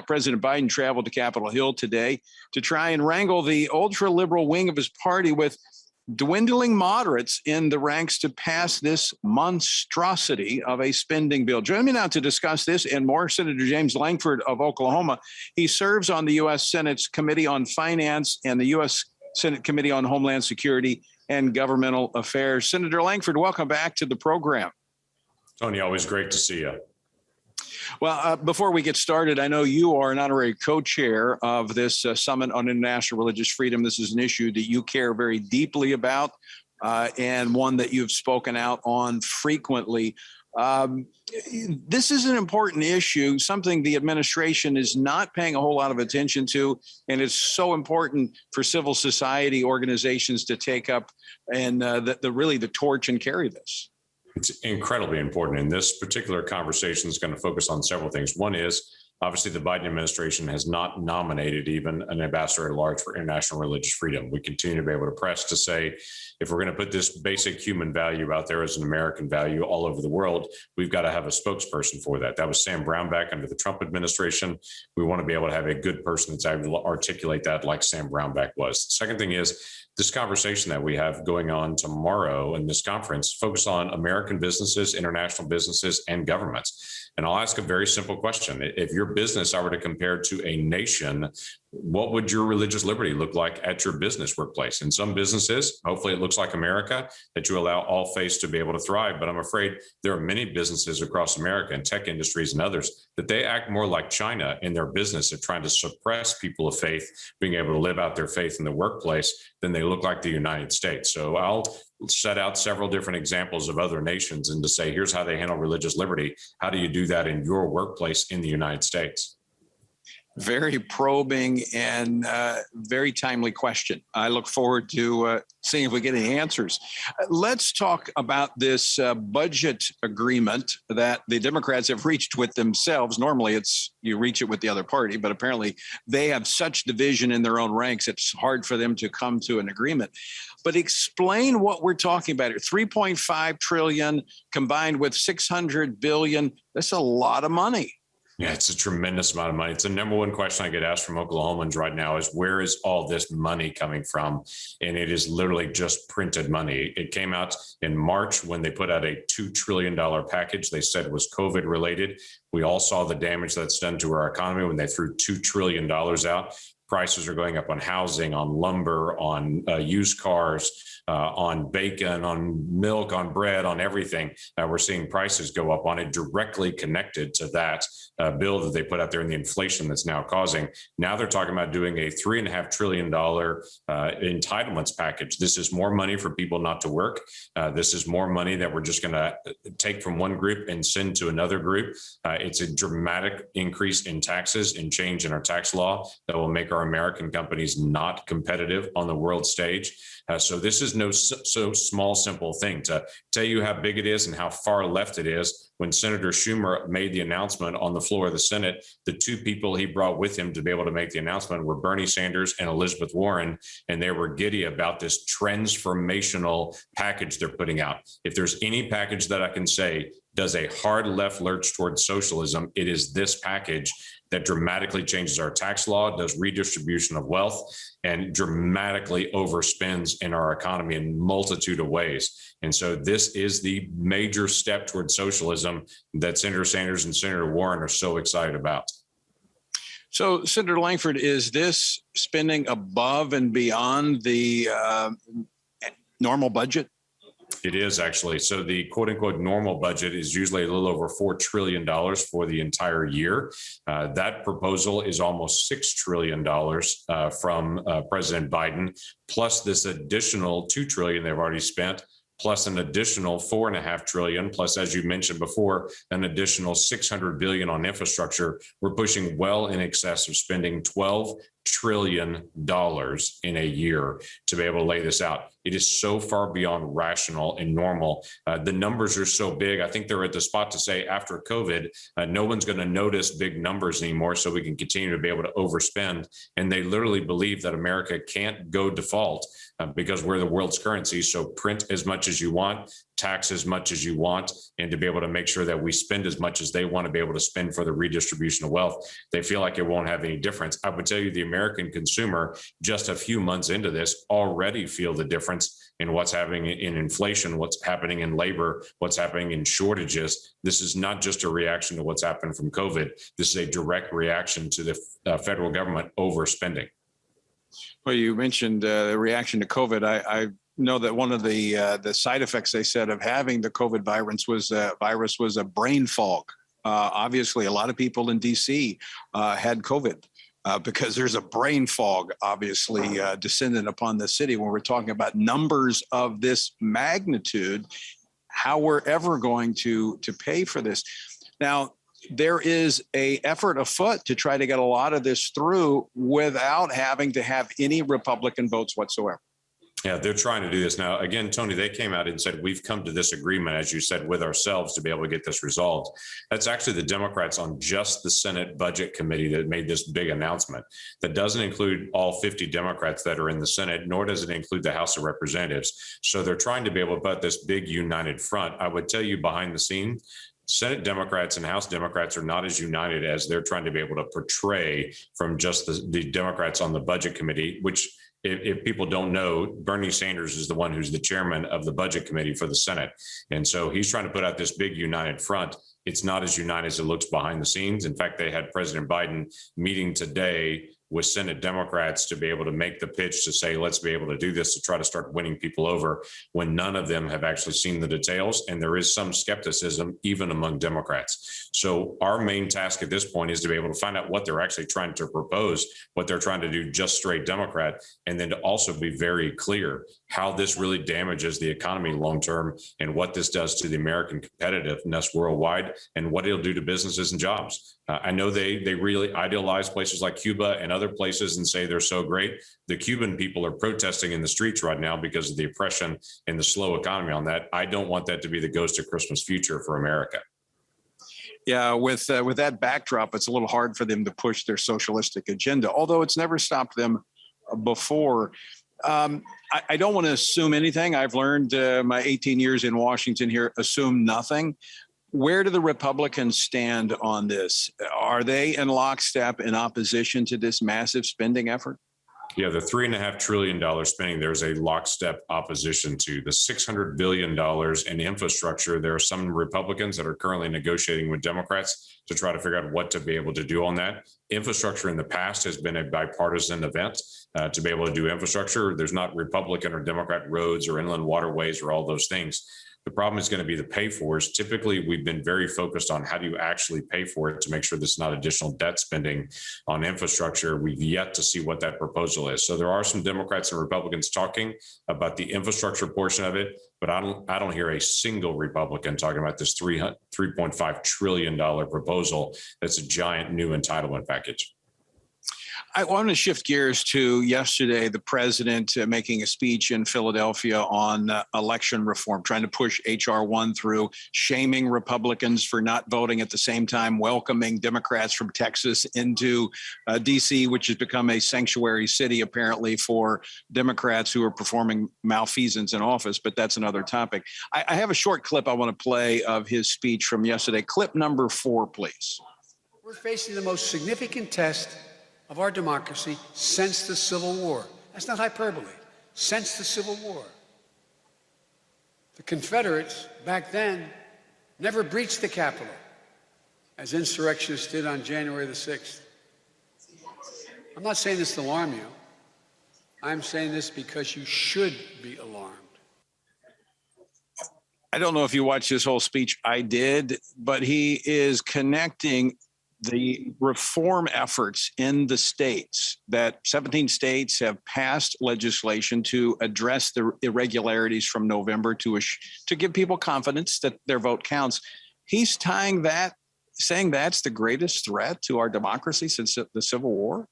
President Biden traveled to Capitol Hill today to try and wrangle the ultra-liberal wing of his party with dwindling moderates in the ranks to pass this monstrosity of a spending bill. Joining me now to discuss this and more, Senator James Lankford of Oklahoma. He serves on the U.S. Senate's Committee on Finance and the U.S. Senate Committee on Homeland Security and Governmental Affairs. Senator Lankford, welcome back to the program. Tony, always great to see you. Well, before we get started, I know you are an honorary co-chair of this Summit on International Religious Freedom. This is an issue that you care very deeply about and one that you've spoken out on frequently. This is an important issue, something the administration is not paying a whole lot of attention to, and it's so important for civil society organizations to take up and really the torch and carry this. It's incredibly important. And this particular conversation is going to focus on several things. One is, obviously, the Biden administration has not nominated even an ambassador at large for international religious freedom. We continue to be able to press to say, if we're going to put this basic human value out there as an American value all over the world, we've got to have a spokesperson for that. That was Sam Brownback under the Trump administration. We want to be able to have a good person that's able to articulate that like Sam Brownback was. The second thing is, this conversation that we have going on tomorrow in this conference focus on American businesses, international businesses, and governments. And I'll ask a very simple question. If your business I were to compare to a nation, what would your religious liberty look like at your business workplace? In some businesses, hopefully it looks like America, that you allow all faiths to be able to thrive. But I'm afraid there are many businesses across America and tech industries and others that they act more like China in their business of trying to suppress people of faith, being able to live out their faith in the workplace, than they look like the United States. So I'll set out several different examples of other nations and to say, here's how they handle religious liberty. How do you do that in your workplace in the United States? Very probing and very timely question. I look forward to seeing if we get any answers. Let's talk about this budget agreement that the Democrats have reached with themselves. Normally it's you reach it with the other party, but apparently they have such division in their own ranks, it's hard for them to come to an agreement. But explain what we're talking about here. 3.5 trillion combined with 600 billion. That's a lot of money. Yeah, it's a tremendous amount of money. It's the number one question I get asked from Oklahomans right now is, where is all this money coming from? And it is literally just printed money. It came out in March when they put out a $2 trillion package. They said it was COVID related. We all saw the damage that's done to our economy when they threw $2 trillion out. Prices are going up on housing, on lumber, on used cars, on bacon, on milk, on bread, on everything. We're seeing prices go up on it, directly connected to that bill that they put out there and the inflation that's now causing. Now they're talking about doing a $3.5 trillion entitlements package. This is more money for people not to work. This is more money that we're just going to take from one group and send to another group. It's a dramatic increase in taxes and change in our tax law that will make our American companies not competitive on the world stage. So this is no so small, simple thing. To tell you how big it is and how far left it is, when Senator Schumer made the announcement on the floor of the Senate, the two people he brought with him to be able to make the announcement were Bernie Sanders and Elizabeth Warren, and they were giddy about this transformational package they're putting out. If there's any package that I can say does a hard left lurch towards socialism, it is this package that dramatically changes our tax law, does redistribution of wealth, and dramatically overspends in our economy in a multitude of ways. And so this is the major step towards socialism that Senator Sanders and Senator Warren are so excited about. So, Senator Lankford, is this spending above and beyond the normal budget? It is actually. So the quote unquote normal budget is usually a little over $4 trillion for the entire year. That proposal is almost $6 trillion from President Biden, plus this additional $2 trillion they've already spent, plus an additional $4.5 trillion, plus, as you mentioned before, an additional $600 billion on infrastructure. We're pushing well in excess of spending $12 trillion in a year to be able to lay this out. It is so far beyond rational and normal. The numbers are so big. I think they're at the spot to say after COVID, no one's going to notice big numbers anymore, so we can continue to be able to overspend. And they literally believe that America can't go default because we're the world's currency. So print as much as you want, tax as much as you want, and to be able to make sure that we spend as much as they want to be able to spend for the redistribution of wealth. They feel like it won't have any difference. I would tell you the American consumer, just a few months into this, already feel the difference in what's happening in inflation, what's happening in labor, what's happening in shortages. This is not just a reaction to what's happened from COVID. This is a direct reaction to the federal government overspending. Well, you mentioned the reaction to COVID. I know that one of the side effects, they said, of having the COVID virus was a brain fog. Obviously, a lot of people in D.C. Had COVID because there's a brain fog, obviously, descendant upon the city when we're talking about numbers of this magnitude, how we're ever going to pay for this. Now, there is an effort afoot to try to get a lot of this through without having to have any Republican votes whatsoever. Yeah, they're trying to do this now. Again, Tony, they came out and said, we've come to this agreement, as you said, with ourselves to be able to get this resolved. That's actually the Democrats on just the Senate Budget Committee that made this big announcement. That doesn't include all 50 Democrats that are in the Senate, nor does it include the House of Representatives. So they're trying to be able to put this big united front. I would tell you behind the scene, Senate Democrats and House Democrats are not as united as they're trying to be able to portray from just the Democrats on the Budget Committee, which if people don't know, Bernie Sanders is the one who's the chairman of the Budget Committee for the Senate. And so he's trying to put out this big united front. It's not as united as it looks behind the scenes. In fact, they had President Biden meeting today with Senate Democrats to be able to make the pitch to say, let's be able to do this to try to start winning people over, when none of them have actually seen the details. And there is some skepticism even among Democrats. So our main task at this point is to be able to find out what they're actually trying to propose, what they're trying to do just straight Democrat, and then to also be very clear how this really damages the economy long term and what this does to the American competitiveness worldwide and what it'll do to businesses and jobs. I know they really idealize places like Cuba and other places and say they're so great. The Cuban people are protesting in the streets right now because of the oppression and the slow economy on that. I don't want that to be the ghost of Christmas future for America. Yeah, with that backdrop, it's a little hard for them to push their socialistic agenda, although it's never stopped them before. I don't want to assume anything. I've learned my 18 years in Washington here, assume nothing. Where do the Republicans stand on this? Are they in lockstep in opposition to this massive spending effort? Yeah, the $3.5 trillion spending, there's a lockstep opposition to the $600 billion in infrastructure. There are some Republicans that are currently negotiating with Democrats to try to figure out what to be able to do on that. Infrastructure in the past has been a bipartisan event to be able to do infrastructure. There's not Republican or Democrat roads or inland waterways or all those things. The problem is going to be the pay fors. Typically, we've been very focused on how do you actually pay for it to make sure there's not additional debt spending on infrastructure. We've yet to see what that proposal is. So there are some Democrats and Republicans talking about the infrastructure portion of it, but I don't hear a single Republican talking about this $3.5 trillion proposal. That's a giant new entitlement package. I want to shift gears to yesterday, the president making a speech in Philadelphia on election reform, trying to push H.R. 1 through, shaming Republicans for not voting at the same time, welcoming Democrats from Texas into D.C., which has become a sanctuary city, apparently, for Democrats who are performing malfeasance in office. But that's another topic. I have a short clip I want to play of his speech from yesterday. Clip number 4, please. We're facing the most significant test of our democracy since the Civil War. That's not hyperbole. Since the Civil War. The Confederates back then never breached the Capitol, as insurrectionists did on January the 6th. I'm not saying this to alarm you. I'm saying this because you should be alarmed. I don't know if you watched his whole speech. I did, but he is connecting the reform efforts in the states, that 17 states have passed legislation to address the irregularities from November to give people confidence that their vote counts. He's tying that, saying that's the greatest threat to our democracy since the Civil War.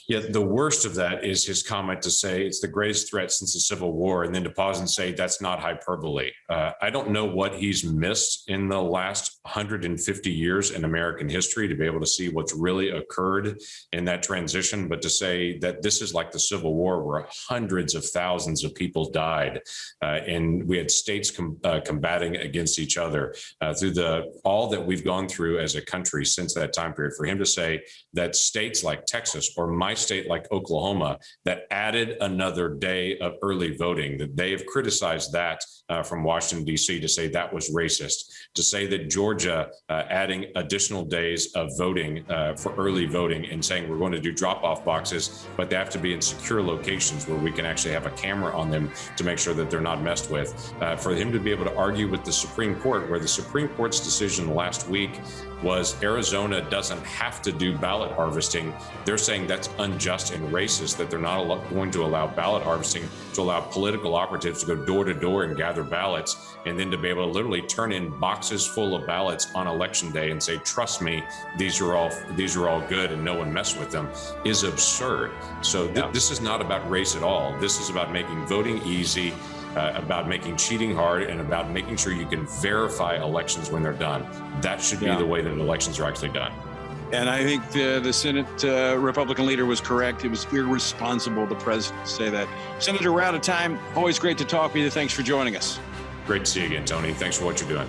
Yet the worst of that is his comment to say it's the greatest threat since the Civil War, and then to pause and say that's not hyperbole. I don't know what he's missed in the last 150 years in American history to be able to see what's really occurred in that transition, but to say that this is like the Civil War where hundreds of thousands of people died, and we had states combating against each other through all that we've gone through as a country since that time period. For him to say that states like Texas or my state like Oklahoma that added another day of early voting, that they have criticized that from Washington, D.C. to say that was racist, to say that Georgia adding additional days of voting for early voting and saying we're going to do drop-off boxes, but they have to be in secure locations where we can actually have a camera on them to make sure that they're not messed with. For him to be able to argue with the Supreme Court, where the Supreme Court's decision last week was Arizona doesn't have to do ballot harvesting. They're saying that's unjust and racist, that they're not going to allow ballot harvesting, to allow political operatives to go door to door and gather ballots, and then to be able to literally turn in boxes full of ballots on election day and say, trust me, these are all good and no one messed with them, is absurd. So this is not about race at all. This is about making voting easy, about making cheating hard, and about making sure you can verify elections when they're done. That should be the way that elections are actually done. And I think the Senate Republican leader was correct. It was irresponsible of the president to say that. Senator, we're out of time. Always great to talk with you. Thanks for joining us. Great to see you again, Tony. Thanks for what you're doing.